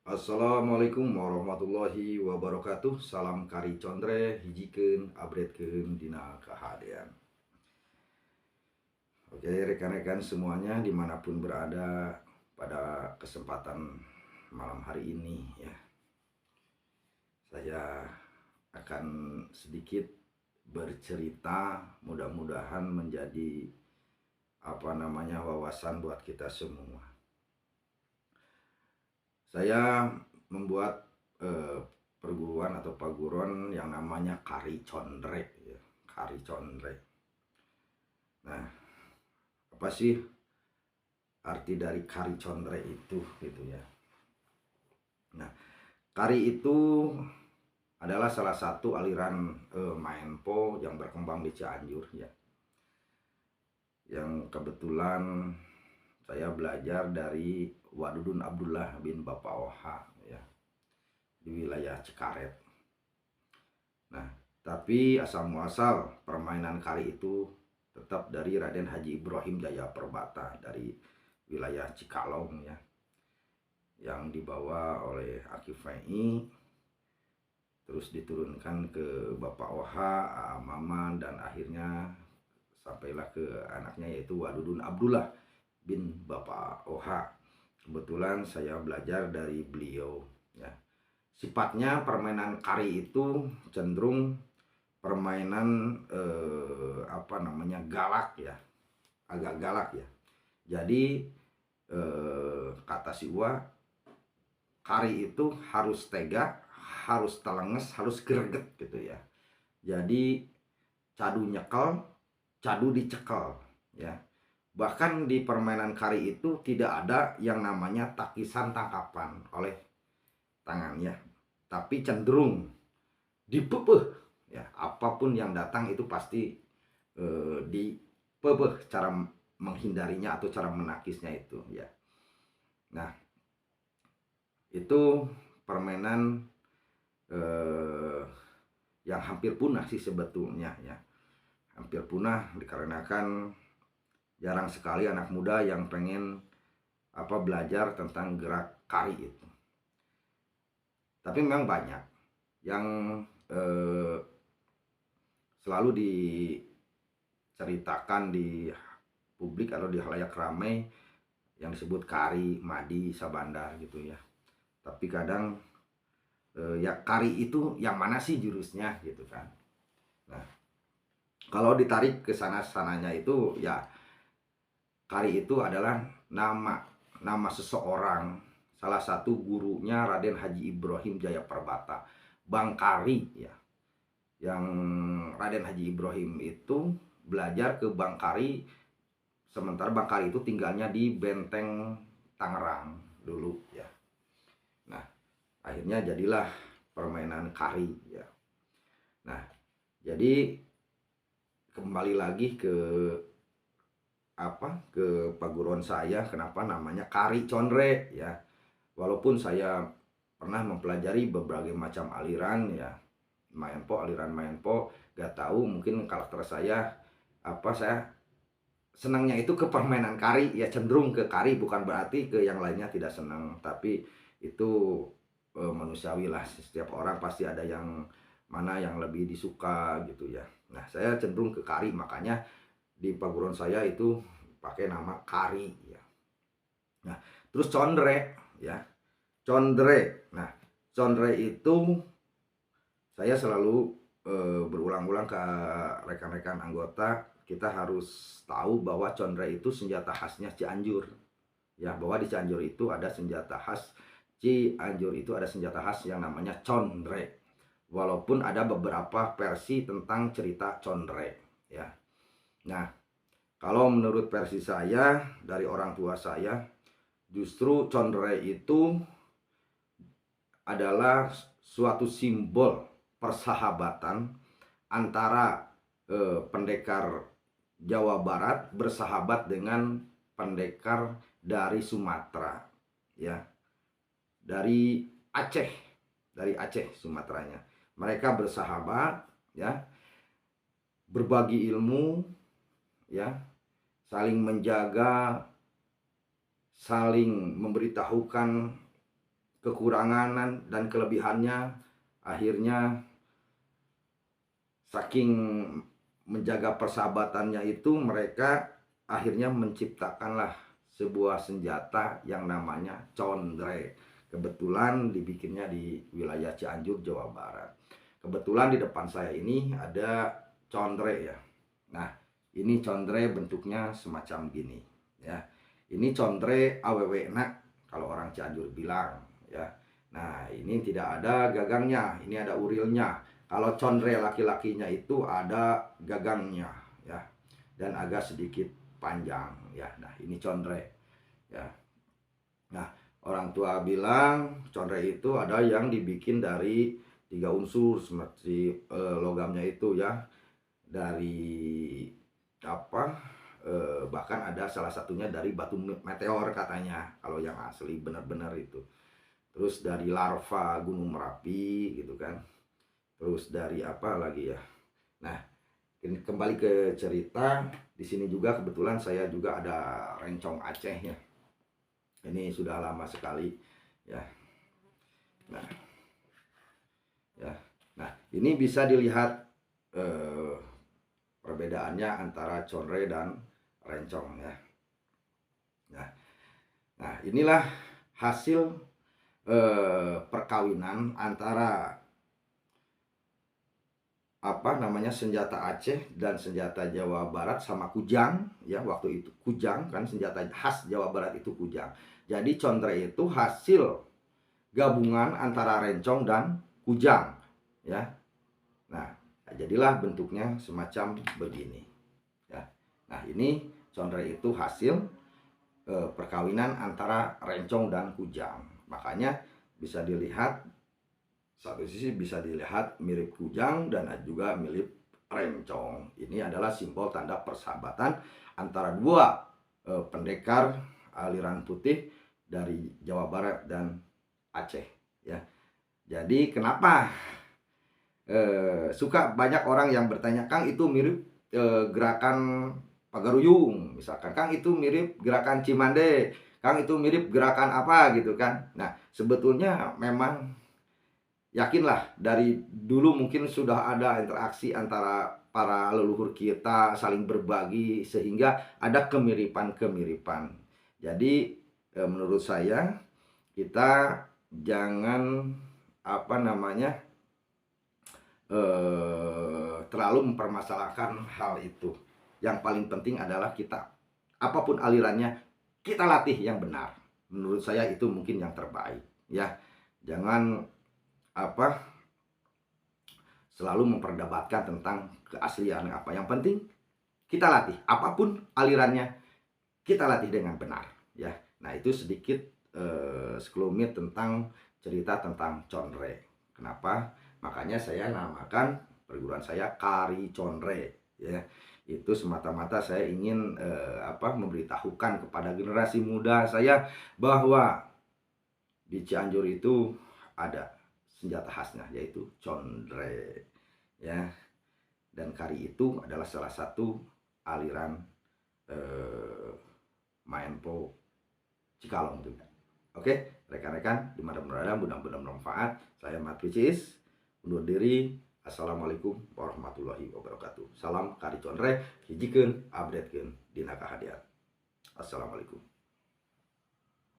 Assalamualaikum warahmatullahi wabarakatuh. Salam kari condre hijikeun abretkeun dina kahadean. Oke rekan-rekan semuanya dimanapun berada pada kesempatan malam hari ini ya, saya akan sedikit bercerita, mudah-mudahan menjadi wawasan buat kita semua. Saya membuat perguruan atau paguron yang namanya Kari Condre ya. Kari Condre. Nah, apa sih arti dari Kari Condre itu gitu ya. Nah, Kari itu adalah salah satu aliran Maenpo yang berkembang di Cianjur ya. Yang kebetulan saya belajar dari Wadudun Abdullah bin Bapak Oha ya, di wilayah Cikaret. Nah, tapi asal muasal permainan kari itu tetap dari Raden Haji Ibrahim Jaya Perbata dari wilayah Cikalong ya, yang dibawa oleh Aki Fei, terus diturunkan ke Bapak Oha, Maman, dan akhirnya sampailah ke anaknya yaitu Wadudun Abdullah bin Bapak Oha. Kebetulan saya belajar dari beliau ya. Sifatnya permainan kari itu cenderung permainan galak ya, agak galak ya. Jadi kata si Uwa, kari itu harus tega, harus telenges, harus greget gitu ya. Jadi cadu nyekel, cadu dicekel ya. Bahkan di permainan kari itu tidak ada yang namanya takisan tangkapan oleh tangannya, tapi cenderung dipepeh ya. Apapun yang datang itu pasti dipepeh, cara menghindarinya atau cara menakisnya itu ya. Nah, itu permainan yang hampir punah sih sebetulnya ya. Hampir punah dikarenakan jarang sekali anak muda yang pengen belajar tentang gerak kari itu. Tapi memang banyak yang selalu diceritakan di publik atau di halayak ramai yang disebut kari, madi, sabandar gitu ya. Tapi kadang ya kari itu yang mana sih jurusnya gitu kan. Nah, kalau ditarik ke sana-sananya itu ya, kari itu adalah nama seseorang, salah satu gurunya Raden Haji Ibrahim Jaya Perbata, Bang Kari ya. Yang Raden Haji Ibrahim itu belajar ke Bang Kari, sementara Bang Kari itu tinggalnya di Benteng Tangerang dulu ya. Nah, akhirnya jadilah permainan kari ya. Nah, jadi kembali lagi ke paguron saya, kenapa namanya Kari Condre ya. Walaupun saya pernah mempelajari berbagai macam aliran ya, aliran Maenpo, gak tahu mungkin karakter saya saya senangnya itu ke permainan kari ya, cenderung ke kari, bukan berarti ke yang lainnya tidak senang, tapi itu manusiawi lah, setiap orang pasti ada yang mana yang lebih disuka gitu ya. Nah, saya cenderung ke kari, makanya di paguron saya itu pakai nama kari ya. Nah, terus condre ya, condre. Nah, condre itu saya selalu berulang-ulang ke rekan-rekan anggota, kita harus tahu bahwa condre itu senjata khasnya Cianjur ya, bahwa di Cianjur itu ada senjata khas, Cianjur itu ada senjata khas yang namanya condre. Walaupun ada beberapa versi tentang cerita condre ya. Nah, kalau menurut versi saya dari orang tua saya, justru condre itu adalah suatu simbol persahabatan antara pendekar Jawa Barat bersahabat dengan pendekar dari Sumatera ya, dari Aceh Sumateranya. Mereka bersahabat ya, berbagi ilmu ya, saling menjaga, saling memberitahukan kekurangan dan kelebihannya, akhirnya saking menjaga persahabatannya itu, mereka akhirnya menciptakanlah sebuah senjata yang namanya conre. Kebetulan dibikinnya di wilayah Cianjur, Jawa Barat. Kebetulan di depan saya ini ada conre ya. Nah, ini conre bentuknya semacam gini ya. Ini conre AWW nak kalau orang Cianjur bilang ya. Nah, ini tidak ada gagangnya, ini ada urilnya. Kalau conre laki-lakinya itu ada gagangnya ya, dan agak sedikit panjang ya. Nah, ini conre ya. Nah, orang tua bilang conre itu ada yang dibikin dari 3 unsur seperti logamnya itu ya, dari apa bahkan ada salah satunya dari batu meteor katanya kalau yang asli benar-benar itu. Terus dari larva gunung Merapi gitu kan. Terus dari apa lagi ya. Nah, ini kembali ke cerita. Di sini juga kebetulan saya juga ada rencong Aceh ya. Ini sudah lama sekali ya. Nah, ya. Nah, ini bisa dilihat perbedaannya antara conre dan rencong ya. Nah, inilah hasil perkawinan antara apa namanya senjata Aceh dan senjata Jawa Barat sama kujang ya. Waktu itu kujang kan senjata khas Jawa Barat itu kujang. Jadi conre itu hasil gabungan antara rencong dan kujang ya. Nah, jadilah bentuknya semacam begini ya. Nah, ini conre itu hasil perkawinan antara rencong dan kujang. Makanya bisa dilihat satu sisi bisa dilihat mirip kujang dan juga mirip rencong. Ini adalah simbol tanda persahabatan antara dua pendekar aliran putih dari Jawa Barat dan Aceh ya. Jadi kenapa suka banyak orang yang bertanya, Kang itu mirip gerakan Pagaruyung misalkan, Kang itu mirip gerakan Cimande, Kang itu mirip gerakan apa gitu kan. Nah, sebetulnya memang yakinlah dari dulu mungkin sudah ada interaksi antara para leluhur kita saling berbagi sehingga ada kemiripan-kemiripan. Jadi menurut saya kita jangan apa namanya terlalu mempermasalahkan hal itu. Yang paling penting adalah kita apapun alirannya kita latih yang benar. Menurut saya itu mungkin yang terbaik ya. Jangan apa selalu memperdebatkan tentang keaslian apa. Yang penting kita latih apapun alirannya, kita latih dengan benar ya. Nah, itu sedikit sekelumit tentang cerita tentang conre. Kenapa? Makanya saya namakan perguruan saya Kari Conre ya. Itu semata-mata saya ingin memberitahukan kepada generasi muda saya bahwa di Cianjur itu ada senjata khasnya yaitu conre ya. Dan kari itu adalah salah satu aliran Maenpo Cikalong juga. Oke, rekan-rekan dimanapun berada, mudah-mudahan bermanfaat. Saya Mat Picis undur diri. Assalamualaikum warahmatullahi wabarakatuh. Salam Kari Conre, hijikeun, updatekeun dina kahadian. Assalamualaikum.